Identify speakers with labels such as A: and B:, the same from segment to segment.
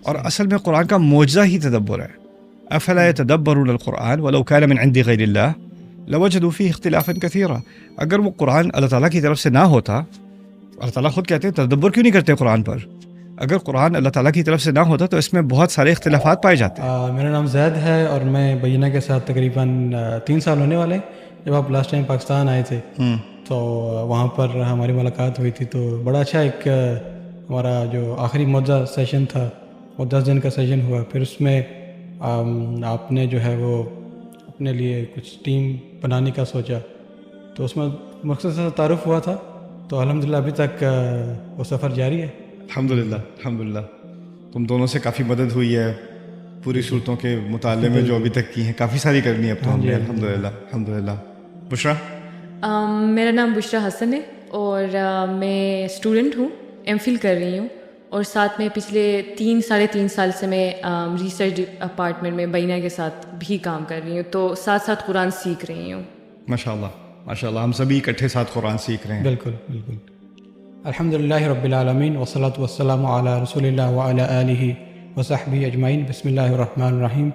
A: اور اصل میں قرآن کا معجزہ ہی تدبر ہے. افلا يتدبرون القرآن ولو كان من عند غیر اللہ لوجدوا فيه اختلافا كثيرا. اگر وہ قرآن اللہ تعالیٰ کی طرف سے نہ ہوتا، اللہ تعالیٰ خود کہتے ہیں تدبر کیوں نہیں کرتے قرآن پر، اگر قرآن اللہ تعالیٰ کی طرف سے نہ ہوتا تو اس میں بہت سارے اختلافات پائے جاتے ہیں.
B: میرا نام زید ہے اور میں بینہ کے ساتھ تقریباً 3 سال ہونے والے. جب آپ لاسٹ ٹائم پاکستان آئے تھے تو وہاں پر ہماری ملاقات ہوئی تھی، تو بڑا اچھا ایک ہمارا جو آخری معجزہ سیشن تھا وہ 10 دن کا سیشن ہوا. پھر اس میں آپ نے جو ہے وہ اپنے لیے کچھ ٹیم بنانے کا سوچا، تو اس میں مختصر سا تعارف ہوا تھا. تو الحمدللہ ابھی تک وہ سفر جاری ہے.
A: الحمدللہ تم دونوں سے کافی مدد ہوئی ہے پوری صورتوں کے مطالعے میں جو ابھی تک کی ہیں، کافی ساری کرنی ہے اب تو ہم نے. الحمدللہ. بشرا؟
C: میرا نام بشرا حسن ہے اور میں اسٹوڈنٹ ہوں، ایم فل کر رہی ہوں، اور ساتھ میں پچھلے 3-3.5 سال سے میں ریسرچ ڈپارٹمنٹ میں بینہ کے ساتھ بھی کام کر رہی ہوں، تو ساتھ ساتھ قرآن سیکھ رہی ہوں.
A: ماشاء اللہ ہم سبھی اکٹھے ساتھ قرآن سیکھ رہے ہیں.
B: بالکل. الحمدللہ رب العالمین والصلاۃ والسلام علی رسول اللہ وعلی آلہ وصحبہ اجمعین. بسم اللہ الرحمن الرحیم.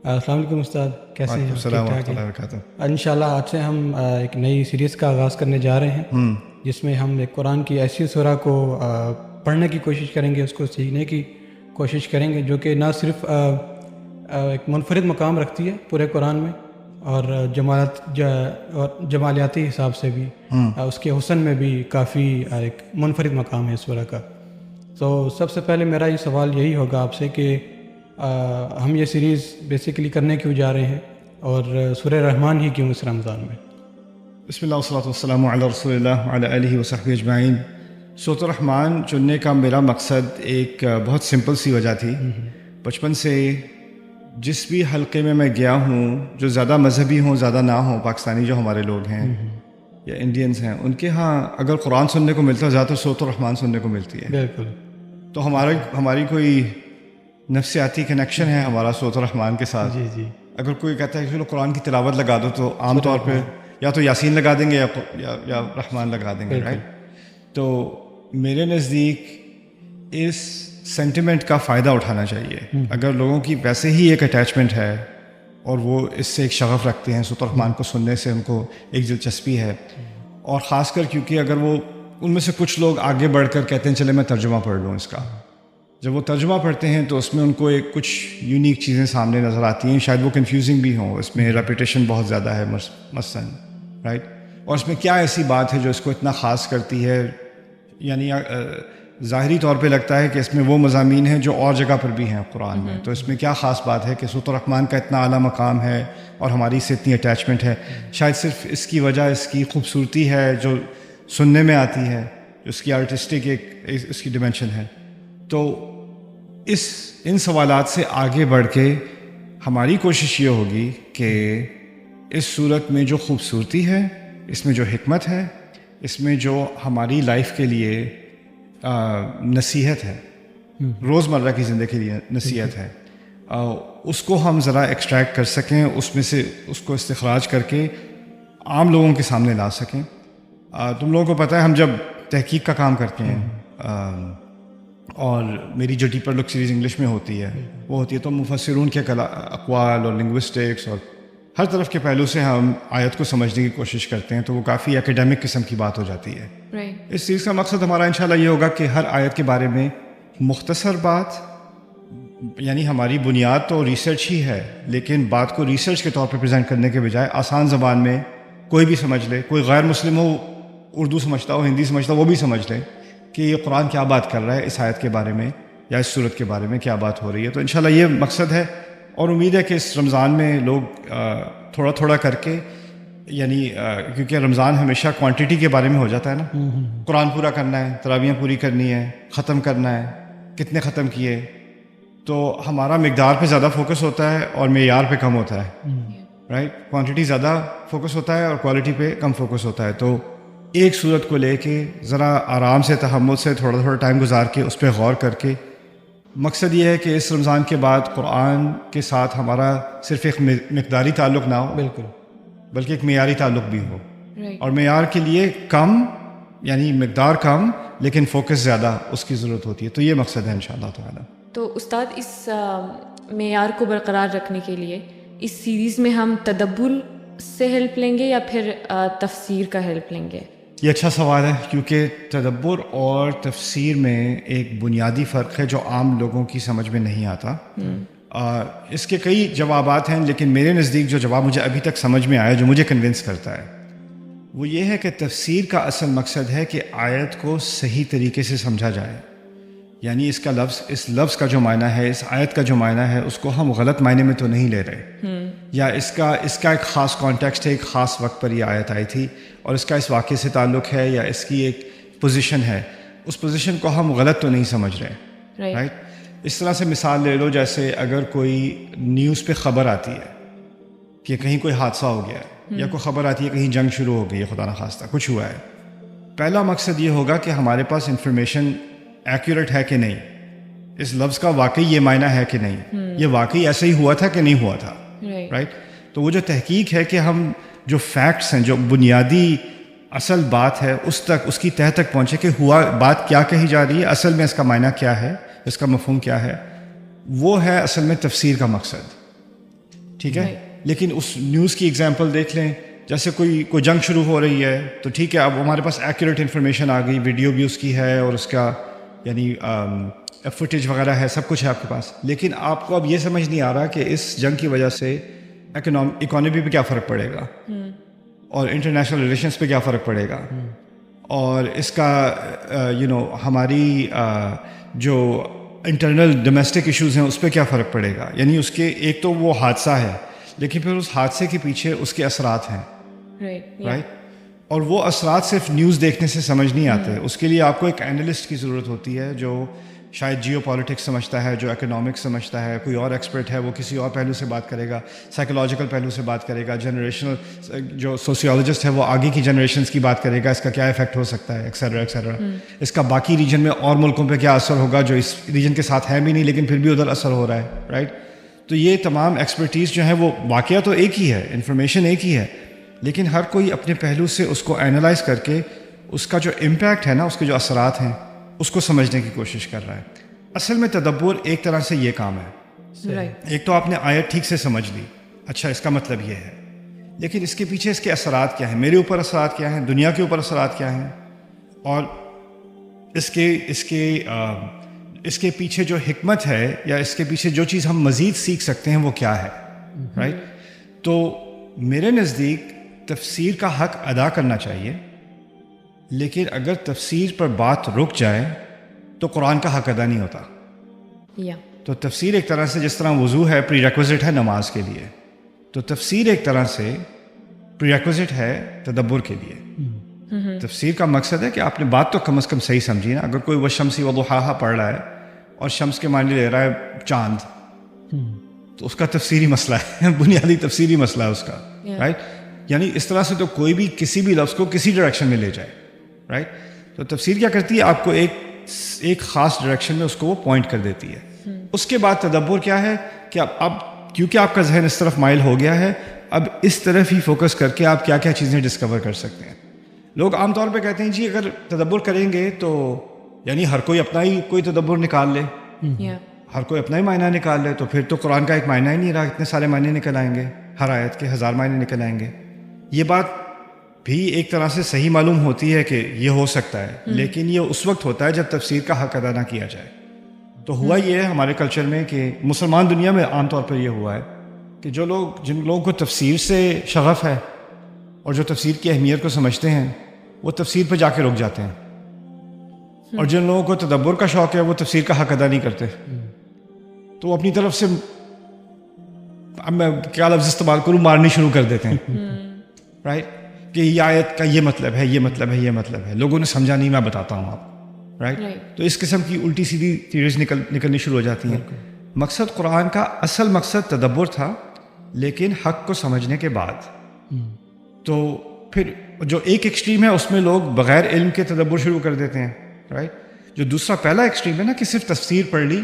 B: السلام علیکم استاد، کیسے ہیں؟
A: السلام ورحمۃ اللہ وبرکاتہ.
B: انشاءاللہ آج سے ہم ایک نئی سیریز کا آغاز کرنے جا رہے ہیں جس میں ہم ایک قرآن کی ایسی سورہ کو پڑھنے کی کوشش کریں گے، اس کو سیکھنے کی کوشش کریں گے، جو کہ نہ صرف ایک منفرد مقام رکھتی ہے پورے قرآن میں اور جمالیاتی حساب سے بھی اس کے حسن میں بھی کافی ایک منفرد مقام ہے سورہ کا. تو سب سے پہلے میرا یہ سوال یہی ہوگا آپ سے کہ ہم یہ سیریز بیسیکلی کرنے کیوں جا رہے ہیں اور سورہ رحمان ہی کیوں اس رمضان میں؟
A: بسم اللہ والصلاۃ والسلام علی رسول اللہ وعلی آلہ وصحبہ اجمعین. سورۃ الرحمن چننے کا میرا مقصد ایک بہت سمپل سی وجہ تھی. بچپن سے جس بھی حلقے میں گیا ہوں، جو زیادہ مذہبی ہوں زیادہ نہ ہوں، پاکستانی جو ہمارے لوگ ہیں یا انڈینز ہیں، ان کے ہاں اگر قرآن سننے کو ملتا ہے زیادہ تر سورۃ الرحمن سننے کو ملتی ہے.
B: بالکل.
A: تو ہماری کوئی نفسیاتی کنیکشن ہے ہمارا سورۃ الرحمن کے ساتھ.
B: جی.
A: اگر کوئی کہتا ہے کہ چلو قرآن کی تلاوت لگا دو تو عام طور پہ یا تو یاسین لگا دیں گے یا رحمان لگا دیں گے، رائٹ. تو میرے نزدیک اس سینٹیمنٹ کا فائدہ اٹھانا چاہیے. اگر لوگوں کی ویسے ہی ایک اٹیچمنٹ ہے اور وہ اس سے ایک شغف رکھتے ہیں، سورۃ الرحمن کو سننے سے ان کو ایک دلچسپی ہے، اور خاص کر کیونکہ اگر وہ ان میں سے کچھ لوگ آگے بڑھ کر کہتے ہیں چلے میں ترجمہ پڑھ لوں اس کا، جب وہ ترجمہ پڑھتے ہیں تو اس میں ان کو ایک کچھ یونیک چیزیں سامنے نظر آتی ہیں، شاید وہ کنفیوزنگ بھی ہوں، اس میں ریپیٹیشن بہت زیادہ ہے مثلاً، رائٹ. اور اس میں کیا ایسی بات ہے جو اس کو اتنا خاص کرتی ہے؟ یعنی ظاہری طور پہ لگتا ہے کہ اس میں وہ مضامین ہیں جو اور جگہ پر بھی ہیں قرآن میں، تو اس میں کیا خاص بات ہے کہ سورۃ الرحمن کا اتنا اعلیٰ مقام ہے اور ہماری اس سے اتنی اٹیچمنٹ ہے؟ شاید صرف اس کی وجہ اس کی خوبصورتی ہے جو سننے میں آتی ہے، اس کی آرٹسٹک ایک اس کی ڈیمینشن ہے. تو ان سوالات سے آگے بڑھ کے ہماری کوشش یہ ہوگی کہ اس صورت میں جو خوبصورتی ہے، اس میں جو حکمت ہے، اس میں جو ہماری لائف کے لیے نصیحت ہے، روزمرہ کی زندگی کے لیے نصیحت ہے، اس کو ہم ذرا ایکسٹریکٹ کر سکیں، اس میں سے اس کو استخراج کر کے عام لوگوں کے سامنے لا سکیں. تم لوگوں کو پتہ ہے ہم جب تحقیق کا کام کرتے ہیں اور میری جو ڈیپر لک سیریز انگلش میں ہوتی ہے وہ ہوتی ہے تو مفسرون کے اقوال اور لنگوسٹکس اور ہر طرف کے پہلو سے ہم آیت کو سمجھنے کی کوشش کرتے ہیں، تو وہ کافی ایکیڈیمک قسم کی بات ہو جاتی ہے. اس چیز کا مقصد ہمارا انشاءاللہ یہ ہوگا کہ ہر آیت کے بارے میں مختصر بات، یعنی ہماری بنیاد تو ریسرچ ہی ہے، لیکن بات کو ریسرچ کے طور پہ پریزنٹ کرنے کے بجائے آسان زبان میں کوئی بھی سمجھ لے، کوئی غیر مسلم ہو، اردو سمجھتا ہو، ہندی سمجھتا ہو، وہ بھی سمجھ لے کہ یہ قرآن کیا بات کر رہا ہے، اس آیت کے بارے میں یا اس صورت کے بارے میں کیا بات ہو رہی ہے. تو انشاءاللہ یہ مقصد ہے، اور امید ہے کہ اس رمضان میں لوگ تھوڑا تھوڑا کر کے، یعنی کیونکہ رمضان ہمیشہ کوانٹٹی کے بارے میں ہو جاتا ہے نا، قرآن پورا کرنا ہے، تراویحیں پوری کرنی ہے، ختم کرنا ہے، کتنے ختم کیے، تو ہمارا مقدار پہ زیادہ فوکس ہوتا ہے اور معیار پہ کم ہوتا ہے، رائٹ. کوانٹٹی زیادہ فوکس ہوتا ہے اور کوالٹی پہ کم فوکس ہوتا ہے. تو ایک صورت کو لے کے ذرا آرام سے، تحمل سے تھوڑا تھوڑا ٹائم گزار کے اس پہ غور کر کے، مقصد یہ ہے کہ اس رمضان کے بعد قرآن کے ساتھ ہمارا صرف ایک مقداری تعلق نہ ہو،
B: بالکل،
A: بلکہ ایک معیاری تعلق بھی ہو. اور معیار کے لیے کم، یعنی مقدار کم لیکن فوکس زیادہ، اس کی ضرورت ہوتی ہے. تو یہ مقصد ہے انشاءاللہ تعالی.
C: تو استاد اس معیار کو برقرار رکھنے کے لیے اس سیریز میں ہم تدبر سے ہیلپ لیں گے یا پھر تفسیر کا ہیلپ لیں گے؟
A: یہ اچھا سوال ہے، کیونکہ تدبر اور تفسیر میں ایک بنیادی فرق ہے جو عام لوگوں کی سمجھ میں نہیں آتا. اس کے کئی جوابات ہیں، لیکن میرے نزدیک جو جواب مجھے ابھی تک سمجھ میں آیا، جو مجھے کنونس کرتا ہے، وہ یہ ہے کہ تفسیر کا اصل مقصد ہے کہ آیت کو صحیح طریقے سے سمجھا جائے. یعنی اس لفظ کا جو معنی ہے، اس آیت کا جو معنی ہے، اس کو ہم غلط معنی میں تو نہیں لے رہے، یا اس کا ایک خاص کانٹیکسٹ ہے، ایک خاص وقت پر یہ آیت آئی تھی اور اس کا اس واقعے سے تعلق ہے، یا اس کی ایک پوزیشن ہے، اس پوزیشن کو ہم غلط تو نہیں سمجھ رہے. رائٹ. اس طرح سے مثال لے لو، جیسے اگر کوئی نیوز پہ خبر آتی ہے کہ کہیں کوئی حادثہ ہو گیا ہے، یا کوئی خبر آتی ہے کہیں جنگ شروع ہو گئی ہے، خدا نخواستہ کچھ ہوا ہے، پہلا مقصد یہ ہوگا کہ ہمارے پاس انفارمیشن ایکوریٹ ہے کہ نہیں، اس لفظ کا واقعی یہ معنی ہے کہ نہیں، یہ واقعی ایسے ہی ہوا تھا کہ نہیں ہوا تھا. رائٹ. تو وہ جو تحقیق ہے کہ ہم جو فیکٹس ہیں، جو بنیادی اصل بات ہے، اس کی تہ تک پہنچے کہ ہوا بات کیا کہی جا رہی ہے، اصل میں اس کا معنی کیا ہے، اس کا مفہوم کیا ہے، وہ ہے اصل میں تفسیر کا مقصد. ٹھیک ہے. لیکن اس نیوز کی اگزامپل دیکھ لیں، جیسے کوئی جنگ شروع ہو رہی ہے، تو ٹھیک ہے، اب ہمارے پاس ایکوریٹ انفارمیشن آ گئی، ویڈیو بھی اس کی ہے اور اس کا یعنی فوٹیج وغیرہ ہے، سب کچھ ہے آپ کے پاس، لیکن آپ کو اب یہ سمجھ نہیں آ رہا کہ اس جنگ کی وجہ سے اکانومی پہ کیا فرق پڑے گا، اور انٹرنیشنل ریلیشنس پہ کیا فرق پڑے گا، اور اس کا ہماری جو انٹرنل ڈومیسٹک ایشوز ہیں اس پہ کیا فرق پڑے گا. یعنی اس کے ایک تو وہ حادثہ ہے، لیکن پھر اس حادثے کے پیچھے اس کے اثرات ہیں. رائٹ. اور وہ اثرات صرف نیوز دیکھنے سے سمجھ نہیں آتے، اس کے لیے آپ کو ایک اینالسٹ کی ضرورت ہوتی ہے جو شاید جیو پالیٹکس سمجھتا ہے، جو اکنامکس سمجھتا ہے، کوئی اور ایکسپرٹ ہے وہ کسی اور پہلو سے بات کرے گا، سائیکولوجیکل پہلو سے بات کرے گا، جنریشنل جو سوسیولوجسٹ ہے وہ آگے کی جنریشنز کی بات کرے گا، اس کا کیا افیکٹ ہو سکتا ہے، ایکسیٹرا ایکسیٹرا، اس کا باقی ریجن میں اور ملکوں پہ کیا اثر ہوگا جو اس ریجن کے ساتھ ہے بھی نہیں لیکن پھر بھی ادھر اثر ہو رہا ہے. رائٹ. تو یہ تمام ایکسپرٹیز جو ہیں وہ واقعہ تو ایک ہی ہے، انفارمیشن ایک ہی ہے، لیکن ہر کوئی اپنے پہلو سے اس کو اینالائز کر کے اس کا جو امپیکٹ ہے نا، اس کے جو اثرات ہیں، اس کو سمجھنے کی کوشش کر رہا ہے. اصل میں تدبر ایک طرح سے یہ کام ہے. ایک تو آپ نے آیت ٹھیک سے سمجھ لی، اچھا اس کا مطلب یہ ہے، لیکن اس کے پیچھے اس کے اثرات کیا ہیں، میرے اوپر اثرات کیا ہیں، دنیا کے اوپر اثرات کیا ہیں، اور اس کے پیچھے جو حکمت ہے یا اس کے پیچھے جو چیز ہم مزید سیکھ سکتے ہیں وہ کیا ہے. رائٹ. تو میرے نزدیک تفسیر کا حق ادا کرنا چاہیے، لیکن اگر تفسیر پر بات رک جائے تو قرآن کا حق ادا نہیں ہوتا. تو تفسیر ایک طرح سے جس طرح وضو ہے پری ریکوزٹ ہے نماز کے لیے، تو تفسیر ایک طرح سے پری ریکوزٹ ہے تدبر کے لیے. تفسیر کا مقصد ہے کہ آپ نے بات تو کم از کم صحیح سمجھی نا. اگر کوئی والشمس وضحاہا پڑھ رہا ہے اور شمس کے معنی لے رہا ہے چاند، تو اس کا تفسیری مسئلہ ہے، بنیادی تفسیری مسئلہ ہے اس کا. رائٹ. یعنی اس طرح سے تو کوئی بھی کسی بھی لفظ کو کسی ڈائریکشن میں لے جائے. رائٹ. تو تفسیر کیا کرتی ہے، آپ کو ایک خاص ڈائریکشن میں اس کو وہ پوائنٹ کر دیتی ہے. اس کے بعد تدبر کیا ہے کہ اب کیونکہ آپ کا ذہن اس طرف مائل ہو گیا ہے، اب اس طرف ہی فوکس کر کے آپ کیا کیا چیزیں ڈسکور کر سکتے ہیں. لوگ عام طور پہ کہتے ہیں جی اگر تدبر کریں گے تو یعنی ہر کوئی اپنا ہی کوئی تدبر نکال لے، ہر کوئی اپنا ہی معنی نکال لے، تو پھر تو قرآن کا ایک معنی ہی نہیں رہا، اتنے سارے معنی نکل آئیں گے، ہر آیت کے 1000 معنی نکل آئیں گے. یہ بات بھی ایک طرح سے صحیح معلوم ہوتی ہے کہ یہ ہو سکتا ہے، لیکن یہ اس وقت ہوتا ہے جب تفسیر کا حق ادا نہ کیا جائے. تو ہوا یہ ہے ہمارے کلچر میں کہ مسلمان دنیا میں عام طور پر یہ ہوا ہے کہ جن لوگوں کو تفسیر سے شغف ہے اور جو تفسیر کی اہمیت کو سمجھتے ہیں وہ تفسیر پہ جا کے رک جاتے ہیں، اور جن لوگوں کو تدبر کا شوق ہے وہ تفسیر کا حق ادا نہیں کرتے، تو وہ اپنی طرف سے، اب میں کیا لفظ استعمال کروں، مارنی شروع کر دیتے ہیں. رائٹ. کہ یہ آیت کا یہ مطلب ہے، یہ مطلب ہے، یہ مطلب ہے، لوگوں نے سمجھا نہیں، میں بتاتا ہوں آپ. رائٹ. تو اس قسم کی الٹی سیدھی تھیوریز نکلنی شروع ہو جاتی ہیں. مقصد قرآن کا اصل مقصد تدبر تھا، لیکن حق کو سمجھنے کے بعد. تو پھر جو ایک ایکسٹریم ہے اس میں لوگ بغیر علم کے تدبر شروع کر دیتے ہیں. رائٹ. جو دوسرا پہلا ایکسٹریم ہے نا کہ صرف تفسیر پڑھ لی،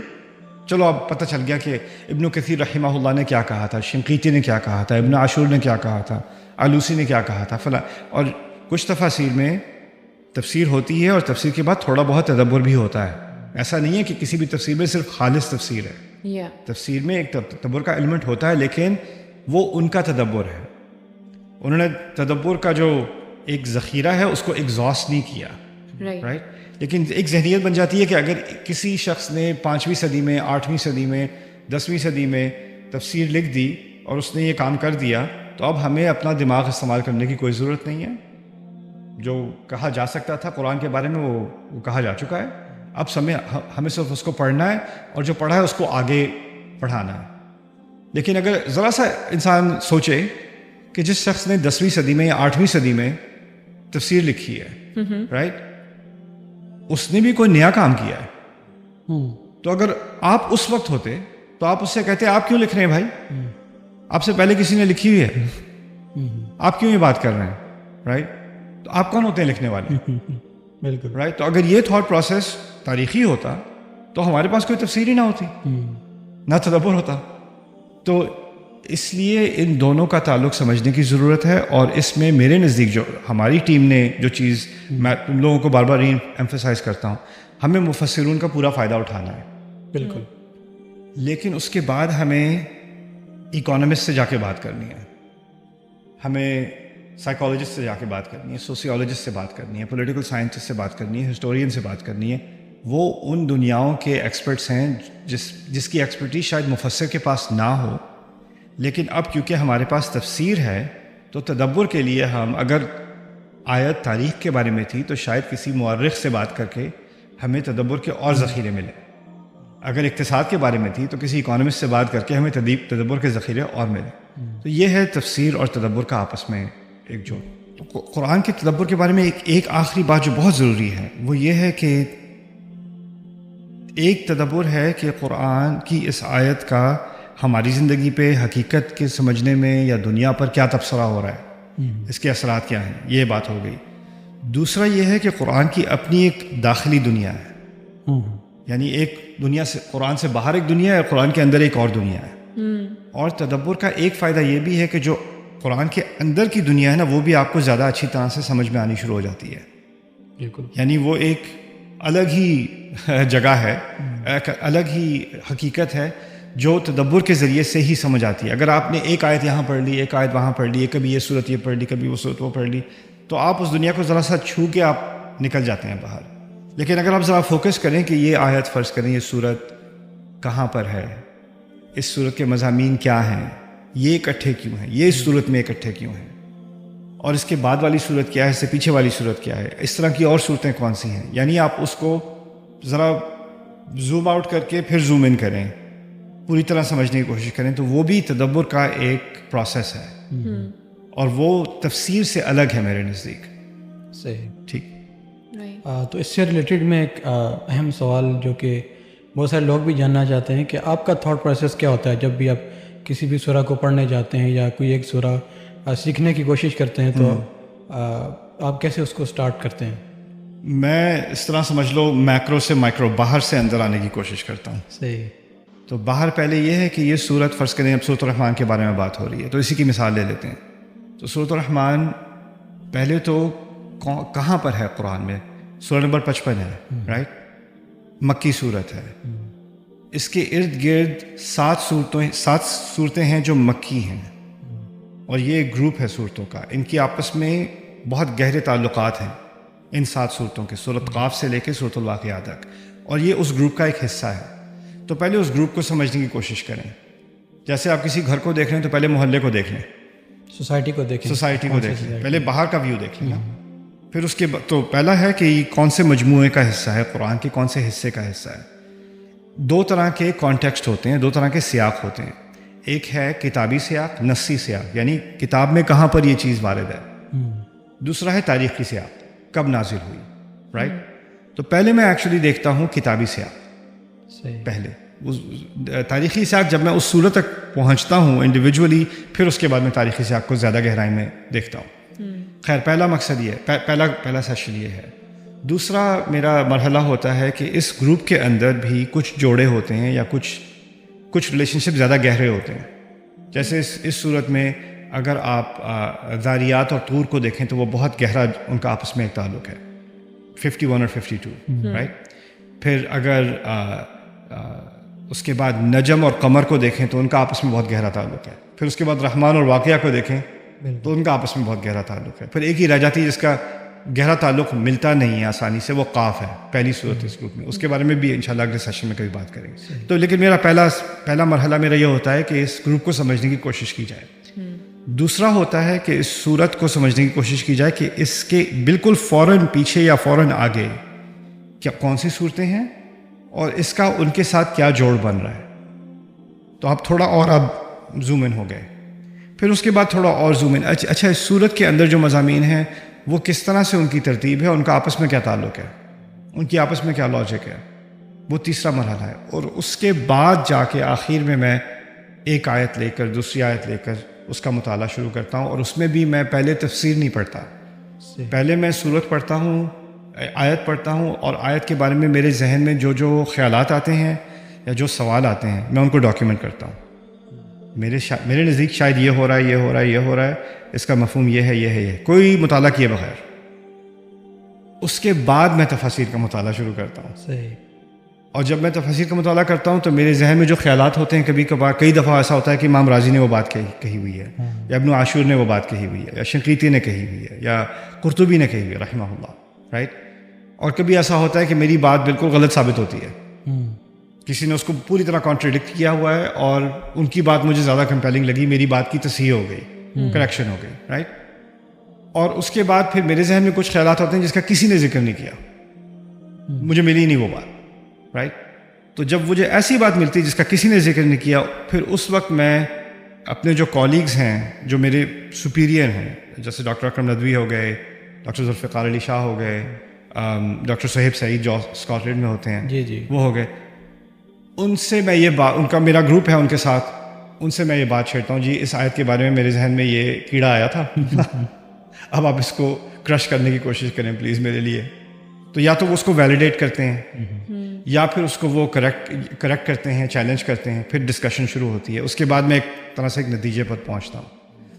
A: چلو اب پتہ چل گیا کہ ابن کثیر رحمہ اللہ نے کیا کہا تھا، شنقیطی نے کیا کہا تھا، ابن عاشور نے کیا کہا تھا، آلوسی نے کیا کہا تھا، فلاں. اور کچھ تفاسیر میں تفسیر ہوتی ہے اور تفسیر کے بعد تھوڑا بہت تدبر بھی ہوتا ہے. ایسا نہیں ہے کہ کسی بھی تفسیر میں صرف خالص تفسیر ہے. تفسیر میں ایک تدبر کا ایلیمنٹ ہوتا ہے، لیکن وہ ان کا تدبر ہے. انہوں نے تدبر کا جو ایک ذخیرہ ہے اس کو ایگزاسٹ نہیں کیا، رائٹ. لیکن ایک ذہنیت بن جاتی ہے کہ اگر کسی شخص نے 5ویں صدی میں، 8ویں صدی میں، 10ویں صدی میں تفسیر لکھ دی اور اس نے یہ کام کر دیا، تو اب ہمیں اپنا دماغ استعمال کرنے کی کوئی ضرورت نہیں ہے. جو کہا جا سکتا تھا قرآن کے بارے میں وہ کہا جا چکا ہے. اب ہمیں صرف اس کو پڑھنا ہے، اور جو پڑھا ہے اس کو آگے پڑھانا ہے. لیکن اگر ذرا سا انسان سوچے کہ جس شخص نے 10ویں صدی میں یا 8ویں صدی میں تفسیر لکھی ہے، رائٹ، اس نے بھی کوئی نیا کام کیا ہے. تو اگر آپ اس وقت ہوتے تو آپ اس سے کہتے آپ کیوں لکھ رہے ہیں بھائی؟ آپ سے پہلے کسی نے لکھی ہوئی ہے، آپ کیوں یہ بات کر رہے ہیں، رائٹ. تو آپ کون ہوتے ہیں لکھنے والے؟
B: بالکل
A: رائٹ. تو اگر یہ تھاٹ پروسیس تاریخی ہوتا تو ہمارے پاس کوئی تفسیر ہی نہ ہوتی، نہ تدبر ہوتا. تو اس لیے ان دونوں کا تعلق سمجھنے کی ضرورت ہے. اور اس میں میرے نزدیک جو ہماری ٹیم نے جو چیز میں تم لوگوں کو بار بار ایمفیسائز کرتا ہوں، ہمیں مفسرون کا پورا فائدہ اٹھانا ہے.
B: بالکل.
A: لیکن اس کے بعد ہمیں اکانومسٹ سے جا کے بات کرنی ہے، ہمیں سائیکالوجسٹ سے جا کے بات کرنی ہے، سوسیولوجسٹ سے بات کرنی ہے، پولیٹیکل سائنٹسٹ سے بات کرنی ہے، ہسٹورین سے بات کرنی ہے. وہ ان دنیاؤں کے ایکسپرٹس ہیں جس کی ایکسپرٹیز شاید مفسر کے پاس نہ ہو. لیکن اب کیونکہ ہمارے پاس تفسیر ہے تو تدبر کے لیے ہم اگر آیت تاریخ کے بارے میں تھی تو شاید کسی مورخ سے بات کر کے ہمیں تدبر کے اور ذخیرے ملے. اگر اقتصاد کے بارے میں تھی تو کسی اکانومسٹ سے بات کر کے ہمیں تدبر کے ذخیرے اور ملے. تو یہ ہے تفسیر اور تدبر کا آپس میں ایک جوڑ. تو قرآن کے تدبر کے بارے میں ایک آخری بات جو بہت ضروری ہے وہ یہ ہے کہ ایک تدبر ہے کہ قرآن کی اس آیت کا ہماری زندگی پہ حقیقت کے سمجھنے میں یا دنیا پر کیا تبصرہ ہو رہا ہے، اس کے اثرات کیا ہیں، یہ بات ہو گئی. دوسرا یہ ہے کہ قرآن کی اپنی ایک داخلی دنیا ہے، یعنی ایک دنیا سے، قرآن سے باہر ایک دنیا ہے اور قرآن کے اندر ایک اور دنیا ہے. اور تدبر کا ایک فائدہ یہ بھی ہے کہ جو قرآن کے اندر کی دنیا ہے نا، وہ بھی آپ کو زیادہ اچھی طرح سے سمجھ میں آنی شروع ہو جاتی ہے.
B: بالکل.
A: یعنی وہ ایک الگ ہی جگہ ہے، ایک الگ ہی حقیقت ہے جو تدبر کے ذریعے سے ہی سمجھ آتی ہے. اگر آپ نے ایک آیت یہاں پڑھ لی، ایک آیت وہاں پڑھ لی، کبھی یہ صورت یہ پڑھ لی، کبھی وہ صورت وہ پڑھ لی، تو آپ اس دنیا کو ذرا سا چھو کے آپ نکل جاتے ہیں باہر. لیکن اگر آپ ذرا فوکس کریں کہ یہ آیت فرض کریں، یہ صورت کہاں پر ہے، اس صورت کے مضامین کیا ہیں، یہ اکٹھے کیوں ہیں، یہ اس صورت میں اکٹھے کیوں ہیں، اور اس کے بعد والی صورت کیا ہے، اس سے پیچھے والی صورت کیا ہے، اس طرح کی اور صورتیں کون سی ہیں. یعنی آپ اس کو ذرا زوم آؤٹ کر کے پھر زوم ان کریں، پوری طرح سمجھنے کی کوشش کریں، تو وہ بھی تدبر کا ایک پروسیس ہے، اور وہ تفسیر سے الگ ہے میرے نزدیک.
B: صحیح.
A: ٹھیک.
B: تو اس سے ریلیٹڈ میں ایک اہم سوال جو کہ بہت سارے لوگ بھی جاننا چاہتے ہیں کہ آپ کا تھاٹ پروسیس کیا ہوتا ہے جب بھی آپ کسی بھی سورہ کو پڑھنے جاتے ہیں یا کوئی ایک سورہ سیکھنے کی کوشش کرتے ہیں، تو آپ کیسے اس کو سٹارٹ کرتے ہیں؟
A: میں اس طرح سمجھ لو میکرو سے مائکرو، باہر سے اندر آنے کی کوشش کرتا ہوں.
B: صحیح.
A: تو باہر پہلے یہ ہے کہ یہ سورت فرض کریں، اب سورۃ الرحمن کے بارے میں بات ہو رہی ہے تو اسی کی مثال لے لیتے ہیں. تو سورۃ الرحمن پہلے تو کہاں پر ہے قرآن میں؟ سورہ نمبر 55 ہے، رائٹ، مکی صورت ہے. اس کے ارد گرد 7 صورتیں ہیں جو مکی ہیں، اور یہ ایک گروپ ہے صورتوں کا. ان کی آپس میں بہت گہرے تعلقات ہیں ان 7 صورتوں کے، سورۃ قاف سے لے کے سورۃ الواقعہ تک، اور یہ اس گروپ کا ایک حصہ ہے. تو پہلے اس گروپ کو سمجھنے کی کوشش کریں. جیسے آپ کسی گھر کو دیکھ رہے ہیں تو پہلے محلے کو دیکھ لیں،
B: سوسائٹی کو دیکھ لیں،
A: پہلے باہر کا ویو دیکھ لیں. پھر اس کے تو پہلا ہے کہ یہ کون سے مجموعے کا حصہ ہے، قرآن کے کون سے حصے کا حصہ ہے. 2 طرح کے کانٹیکسٹ ہوتے ہیں، 2 طرح کے سیاق ہوتے ہیں. ایک ہے کتابی سیاق، نصی سیاق، یعنی کتاب میں کہاں پر یہ چیز وارد ہے. دوسرا ہے تاریخی سیاق، کب نازل ہوئی، رائٹ. تو پہلے میں ایکچولی دیکھتا ہوں کتابی سیاق. پہلے تاریخی سیاق جب میں اس صورت تک پہنچتا ہوں انڈیویجولی، پھر اس کے بعد میں تاریخی سیاق کو زیادہ گہرائی میں دیکھتا ہوں. خیر، پہلا مقصد یہ ہے، پہلا سیشن یہ ہے. دوسرا میرا مرحلہ ہوتا ہے کہ اس گروپ کے اندر بھی کچھ جوڑے ہوتے ہیں یا کچھ ریلیشن شپ زیادہ گہرے ہوتے ہیں. جیسے اس صورت میں اگر آپ ذاریات اور طور کو دیکھیں تو وہ بہت گہرا ان کا آپس میں ایک تعلق ہے، 51 اور 52، رائٹ. پھر اگر اس کے بعد نجم اور قمر کو دیکھیں تو ان کا آپس میں بہت گہرا تعلق ہے. پھر اس کے بعد رحمان اور واقعہ کو دیکھیں تو ان کا آپس میں بہت گہرا تعلق ہے. پھر ایک ہی رہ جاتی ہے جس کا گہرا تعلق ملتا نہیں ہے آسانی سے, وہ قاف ہے, پہلی صورت اس گروپ میں. اس کے بارے میں بھی انشاءاللہ اگلے سیشن میں کبھی بات کریں گے. تو لیکن میرا پہلا مرحلہ میرا یہ ہوتا ہے کہ اس گروپ کو سمجھنے کی کوشش کی جائے. دوسرا ہوتا ہے کہ اس صورت کو سمجھنے کی کوشش کی جائے کہ اس کے بالکل فوراً پیچھے یا فوراً آگے کیا کون سی صورتیں ہیں اور اس کا ان کے ساتھ کیا جوڑ بن رہا ہے. تو آپ تھوڑا اور اب زوم ان ہو گئے. پھر اس کے بعد تھوڑا اور زوم ان, اچھا اس صورت کے اندر جو مضامین ہیں وہ کس طرح سے ان کی ترتیب ہے, ان کا آپس میں کیا تعلق ہے, ان کی آپس میں کیا لاجک ہے. وہ تیسرا مرحلہ ہے. اور اس کے بعد جا کے آخر میں ایک آیت لے کر دوسری آیت لے کر اس کا مطالعہ شروع کرتا ہوں. اور اس میں بھی میں پہلے تفسیر نہیں پڑھتا, پہلے میں صورت پڑھتا ہوں, آیت پڑھتا ہوں, اور آیت کے بارے میں میرے ذہن میں جو خیالات آتے ہیں یا جو سوال آتے ہیں میں ان کو ڈاکیومنٹ کرتا ہوں. میرے نزدیک شاید یہ ہو رہا ہے, یہ ہو رہا ہے, یہ ہو رہا ہے, اس کا مفہوم یہ ہے, یہ ہے, یہ, کوئی مطالعہ کیے بغیر. اس کے بعد میں تفاسیر کا مطالعہ شروع کرتا ہوں.
B: صحیح.
A: اور جب میں تفاسیر کا مطالعہ کرتا ہوں تو میرے ذہن میں جو خیالات ہوتے ہیں, کبھی کبھار کئی دفعہ ایسا ہوتا ہے کہ امام رازی نے وہ بات کہی ہوئی ہے, یا ابن عاشور نے وہ بات کہی ہوئی ہے, یا شنقیطی نے کہی ہوئی ہے, یا قرطبی نے کہی ہوئی ہے رحمہ اللہ, رائٹ. اور کبھی ایسا ہوتا ہے کہ میری بات بالکل غلط ثابت ہوتی ہے, کسی نے اس کو پوری طرح کانٹریڈکٹ کیا ہوا ہے اور ان کی بات مجھے زیادہ کمپیلنگ لگی, میری بات کی تصحیح ہو گئی, کریکشن ہو گئی, رائٹ. اور اس کے بعد پھر میرے ذہن میں کچھ خیالات ہوتے ہیں جس کا کسی نے ذکر نہیں کیا, مجھے ملی نہیں وہ بات, رائٹ. تو جب مجھے ایسی بات ملتی جس کا کسی نے ذکر نہیں کیا, پھر اس وقت میں اپنے جو کالیگز ہیں, جو میرے سپیریئر ہیں, جیسے ڈاکٹر اکرم ندوی ہو گئے, ڈاکٹر ذوالفقار علی شاہ ہو گئے, ڈاکٹر صہیب سعید جو اسکاٹ لینڈ میں ہوتے ہیں,
B: جی
A: وہ ہو گئے, ان سے میں یہ بات, ان کا میرا گروپ ہے ان کے ساتھ, ان سے میں یہ بات چھیڑتا ہوں, جی اس آیت کے بارے میں میرے ذہن میں یہ کیڑا آیا تھا, اب آپ اس کو کرش کرنے کی کوشش کریں پلیز میرے لیے. تو یا تو وہ اس کو ویلیڈیٹ کرتے ہیں, یا پھر اس کو وہ کریکٹ کرتے ہیں, چیلنج کرتے ہیں, پھر ڈسکشن شروع ہوتی ہے. اس کے بعد میں ایک طرح سے ایک نتیجے پر پہنچتا ہوں.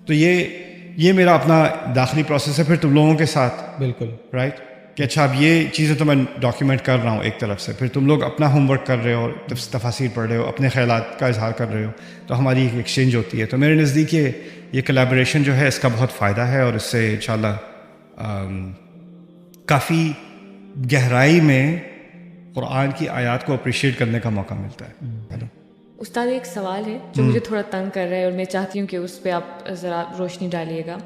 A: تو یہ میرا اپنا داخلی پروسیس ہے. پھر تم لوگوں کے ساتھ
B: بالکل
A: رائٹ کہ اچھا اب یہ چیزیں تو میں ڈاکیومنٹ کر رہا ہوں ایک طرف سے, پھر تم لوگ اپنا ہوم ورک کر رہے ہو, تفاسیر پڑھ رہے ہو, اپنے خیالات کا اظہار کر رہے ہو, تو ہماری ایک ایکسچینج ہوتی ہے. تو میرے نزدیک یہ کولیبریشن جو ہے اس کا بہت فائدہ ہے, اور اس سے انشاءاللہ کافی گہرائی میں قرآن کی آیات کو اپریشیٹ کرنے کا موقع ملتا ہے.
C: استاد ایک سوال ہے جو مجھے تھوڑا تنگ کر رہا ہے, اور میں چاہتی ہوں کہ اس پہ آپ ذرا روشنی ڈالیے گا.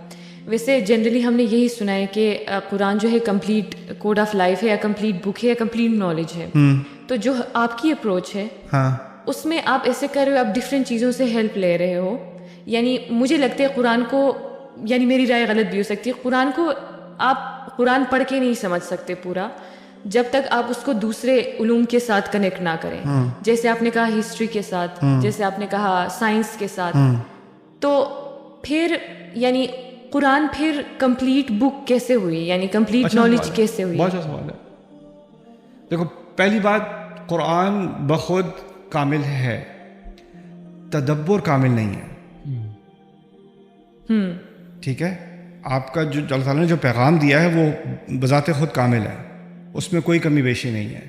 C: ویسے جنرلی ہم نے یہی سنا ہے کہ قرآن جو ہے کمپلیٹ کوڈ آف لائف ہے, یا کمپلیٹ بک ہے, یا کمپلیٹ نالج ہے. تو جو آپ کی اپروچ ہے اس میں آپ ایسے کر رہے ہو, آپ ڈفرینٹ چیزوں سے ہیلپ لے رہے ہو. یعنی مجھے لگتا ہے قرآن کو, یعنی میری رائے غلط بھی ہو سکتی ہے, قرآن کو آپ قرآن پڑھ کے نہیں سمجھ سکتے پورا جب تک آپ اس کو دوسرے علوم کے ساتھ کنیکٹ نہ کریں. جیسے آپ نے کہا ہسٹری کے ساتھ, جیسے آپ نے کہا سائنس کے ساتھ. تو پھر یعنی قرآن پھر کمپلیٹ بک کیسے ہوئی, یعنی کمپلیٹ نالج کیسے ہوئی؟
A: بہت اچھا سوال ہے. دیکھو پہلی بات, قرآن بخود کامل ہے, تدبر کامل نہیں ہے. ٹھیک ہے, آپ کا جو اللہ تعالیٰ نے جو پیغام دیا ہے وہ بذات خود کامل ہے, اس میں کوئی کمی بیشی نہیں ہے.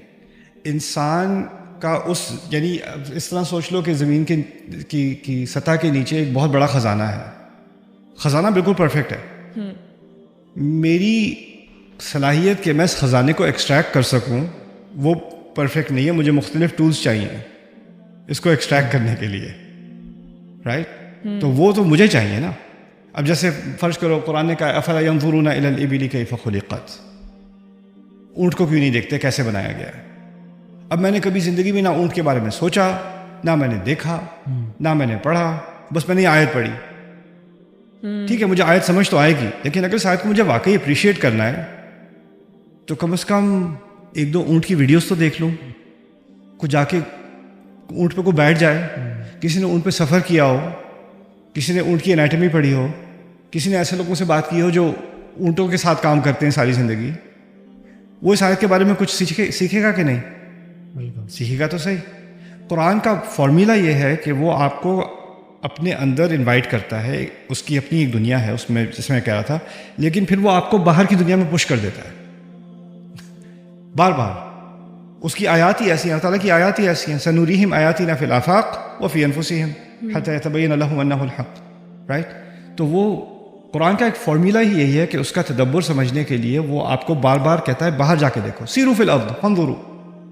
A: انسان کا اس یعنی اس طرح سوچ لو کہ زمین کی سطح کے نیچے ایک بہت بڑا خزانہ ہے. خزانہ بالکل پرفیکٹ ہے. میری صلاحیت کہ میں اس خزانے کو ایکسٹریکٹ کر سکوں وہ پرفیکٹ نہیں ہے. مجھے مختلف ٹولز چاہیے اس کو ایکسٹریکٹ کرنے کے لیے, رائٹ. تو وہ تو مجھے چاہیے نا. اب جیسے فرض کرو قرآن نے کہا افلا ينظرون الى الابل كيف خلقت, اونٹ کو کیوں نہیں دیکھتے کیسے بنایا گیا ہے. اب میں نے کبھی زندگی میں نہ اونٹ کے بارے میں سوچا, نہ میں نے دیکھا, نہ میں نے پڑھا, بس میں نے آیت پڑھی. ٹھیک ہے, مجھے آیت سمجھ تو آئے گی, لیکن اگر اس آیت کو مجھے واقعی اپریشیٹ کرنا ہے تو کم از کم ایک دو اونٹ کی ویڈیوز تو دیکھ لوں, کو جا کے اونٹ پہ کو بیٹھ جائے, کسی نے اونٹ پہ سفر کیا ہو, کسی نے اونٹ کی انیٹمی پڑھی ہو, کسی نے ایسے لوگوں سے بات کی ہو جو اونٹوں کے ساتھ کام کرتے ہیں ساری زندگی, وہ اس آیت کے بارے میں کچھ سیکھے گا کہ نہیں؟ بالکل سیکھے گا تو صحیح. قرآن کا فارمولہ یہ ہے کہ وہ آپ کو اپنے اندر انوائٹ کرتا ہے, اس کی اپنی ایک دنیا ہے اس میں, جس میں کہہ رہا تھا, لیکن پھر وہ آپ کو باہر کی دنیا میں پش کر دیتا ہے بار بار. اس کی آیات ہی ایسی ہیں, اللہ تعالیٰ کی آیات ہی ایسی ہیں, سنوریہم آیاتنا فی الآفاق وفی انفسہم حتی یتبین لہم انہ الحق, رائٹ. تو وہ قرآن کا ایک فارمولہ ہی یہی ہے کہ اس کا تدبر سمجھنے کے لیے وہ آپ کو بار بار کہتا ہے باہر جا کے دیکھو, سیروا فی الارض فانظروا,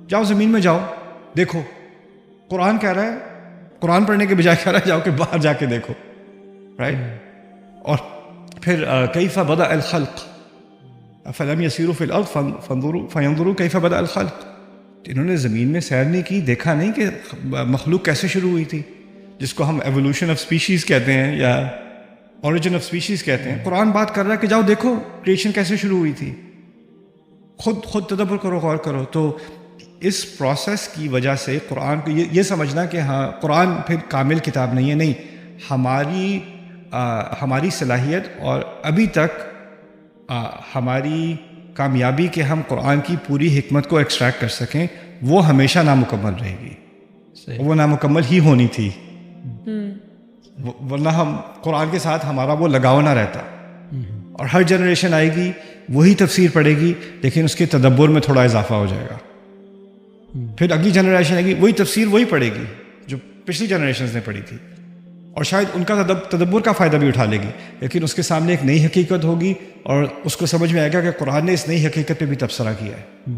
A: جاؤ زمین میں جاؤ دیکھو. قرآن کہہ رہا ہے, قرآن پڑھنے کے بجائے کہہ رہا ہے جاؤ کہ باہر جا کے دیکھو, رائٹ. اور پھر کیف بدأ الخلق افلم یسیروا فی الارض فینظروا کیف بدأ الخلق. انہوں نے زمین میں سیر نہیں کی, دیکھا نہیں کہ مخلوق کیسے شروع ہوئی تھی, جس کو ہم ایوولوشن آف اسپیشیز کہتے ہیں یا اوریجن آف اسپیشیز کہتے ہیں. قرآن بات کر رہا ہے کہ جاؤ دیکھو کریشن کیسے شروع ہوئی تھی, خود تدبر کرو, غور کرو. تو اس پروسیس کی وجہ سے قرآن کو یہ سمجھنا کہ ہاں قرآن پھر کامل کتاب نہیں ہے, نہیں, ہماری صلاحیت اور ابھی تک ہماری کامیابی کہ ہم قرآن کی پوری حکمت کو ایکسٹریکٹ کر سکیں وہ ہمیشہ نامکمل رہے گی, وہ نامکمل ہی ہونی تھی, ورنہ ہم قرآن کے ساتھ ہمارا وہ لگاؤ نہ رہتا. اور ہر جنریشن آئے گی وہی تفسیر پڑھے گی لیکن اس کے تدبر میں تھوڑا اضافہ ہو جائے گا. پھر اگلی جنریشن آئے گی وہی تفسیر وہی پڑھے گی جو پچھلی جنریشنز نے پڑھی تھی, اور شاید ان کا تدبر کا فائدہ بھی اٹھا لے گی, لیکن اس کے سامنے ایک نئی حقیقت ہوگی اور اس کو سمجھ میں آئے گا کہ قرآن نے اس نئی حقیقت پہ بھی تبصرہ کیا ہے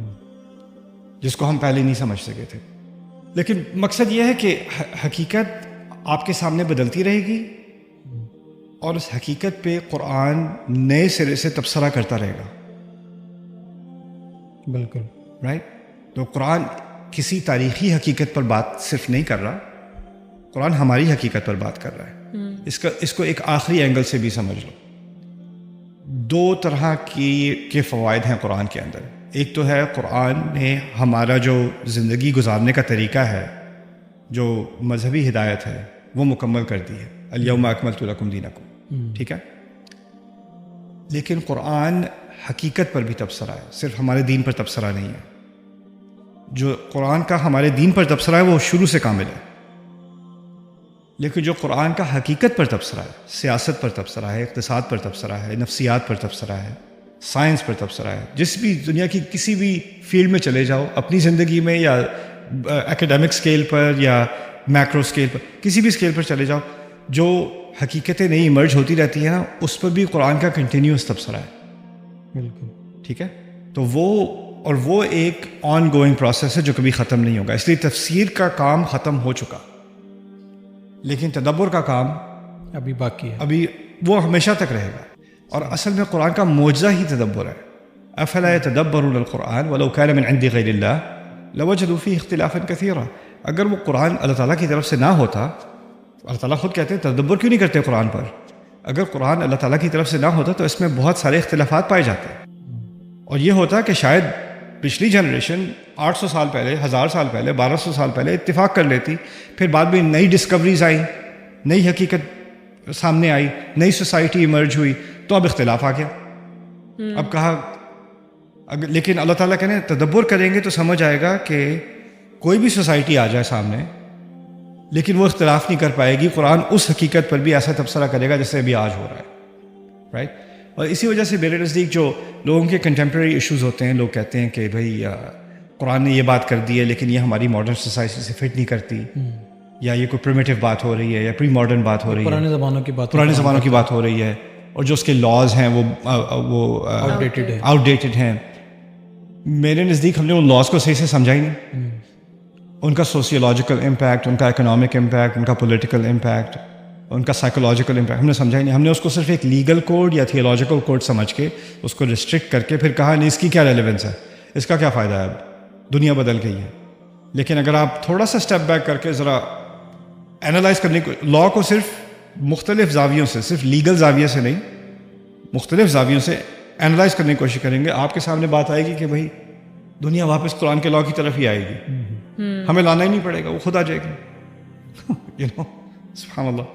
A: جس کو ہم پہلے نہیں سمجھ سکے تھے. لیکن مقصد یہ ہے کہ حقیقت آپ کے سامنے بدلتی رہے گی اور اس حقیقت پہ قرآن نئے سرے سے تبصرہ کرتا رہے گا.
B: بالکل,
A: رائٹ. تو قرآن کسی تاریخی حقیقت پر بات صرف نہیں کر رہا, قرآن ہماری حقیقت پر بات کر رہا ہے. اس کو ایک آخری اینگل سے بھی سمجھ لو. دو طرح کے فوائد ہیں قرآن کے اندر. ایک تو ہے قرآن نے ہمارا جو زندگی گزارنے کا طریقہ ہے, جو مذہبی ہدایت ہے, وہ مکمل کر دی ہے. الیوم اکملت لکم دینکم, ٹھیک ہے. لیکن قرآن حقیقت پر بھی تبصرہ ہے, صرف ہمارے دین پر تبصرہ نہیں ہے. جو قرآن کا ہمارے دین پر تبصرہ ہے وہ شروع سے کامل ہے, لیکن جو قرآن کا حقیقت پر تبصرہ ہے, سیاست پر تبصرہ ہے, اقتصاد پر تبصرہ ہے, نفسیات پر تبصرہ ہے, سائنس پر تبصرہ ہے, جس بھی دنیا کی کسی بھی فیلڈ میں چلے جاؤ, اپنی زندگی میں یا ایکیڈیمک اسکیل پر یا میکرو اسکیل پر, کسی بھی اسکیل پر چلے جاؤ, جو حقیقتیں نئی ایمرج ہوتی رہتی ہیں نا, اس پر بھی قرآن کا کنٹینیوس تبصرہ ہے.
B: بالکل,
A: ٹھیک ہے. تو وہ ایک آن گوئنگ پروسیس ہے جو کبھی ختم نہیں ہوگا. اس لیے تفسیر کا کام ختم ہو چکا, لیکن تدبر کا کام
B: ابھی باقی ہے,
A: ابھی وہ ہمیشہ تک رہے گا. اور اصل میں قرآن کا معجزہ ہی تدبر ہے. افلا يتدبرون القرآن ولو كان من عند غیر اللہ لوجدوا فيه اختلافا كثيرا. اگر وہ قرآن اللہ تعالیٰ کی طرف سے نہ ہوتا, اللہ تعالیٰ خود کہتے ہیں تدبر کیوں نہیں کرتے قرآن پر, اگر قرآن اللہ تعالیٰ کی طرف سے نہ ہوتا تو اس میں بہت سارے اختلافات پائے جاتے. اور یہ ہوتا کہ شاید پچھلی جنریشن 800 سال پہلے, 1000 سال پہلے, 1200 سال پہلے اتفاق کر لیتی, پھر بعد میں نئی ڈسکوریز آئیں, نئی حقیقت سامنے آئی, نئی سوسائٹی ایمرج ہوئی, تو اب اختلاف آ گیا. اب کہا لیکن اللہ تعالیٰ کہنے تدبر کریں گے تو سمجھ آئے گا کہ کوئی بھی سوسائٹی آ جائے سامنے لیکن وہ اختلاف نہیں کر پائے گی. قرآن اس حقیقت پر بھی ایسا تبصرہ کرے گا جیسے ابھی آج ہو رہا ہے, رائٹ. اور اسی وجہ سے میرے نزدیک جو لوگوں کے کنٹمپریری ایشوز ہوتے ہیں, لوگ کہتے ہیں کہ بھائی قرآن نے یہ بات کر دی ہے لیکن یہ ہماری ماڈرن سوسائٹی سے فٹ نہیں کرتی, یا یہ کوئی پریمیٹیو بات ہو رہی ہے یا پری ماڈرن بات ہو رہی ہے,
B: پرانے زمانوں کی بات
A: ہو رہی ہے, اور جو اس کے لاز ہیں وہ آؤٹ ڈیٹڈ ہیں. میرے نزدیک ہم نے ان لاز کو صحیح سے سمجھا ہی نہیں. ان کا سوسیولوجیکل امپیکٹ, ان کا اکنامک امپیکٹ, ان کا پولیٹیکل امپیکٹ, ان کا سائیکولوجیکل امپیکٹ ہم نے سمجھا ہی نہیں. ہم نے اس کو صرف ایک لیگل کوڈ یا تھیولوجیکل کوڈ سمجھ کے اس کو ریسٹرکٹ کر کے پھر کہا نہیں اس کی کیا ریلیونس ہے, اس کا کیا فائدہ ہے, اب دنیا بدل گئی ہے. لیکن اگر آپ تھوڑا سا اسٹیپ بیک کر کے ذرا اینالائز کرنے کو, لا کو صرف مختلف زاویوں سے, صرف لیگل زاویے سے نہیں, مختلف زاویوں سے اینالائز کرنے کی کوشش کریں گے, آپ کے سامنے بات آئے گی کہ بھائی دنیا واپس قرآن کے لا کی طرف ہی آئے گی. ہمیں لانا ہی نہیں پڑے گا, وہ خود آ جائے گی. سبحان اللہ.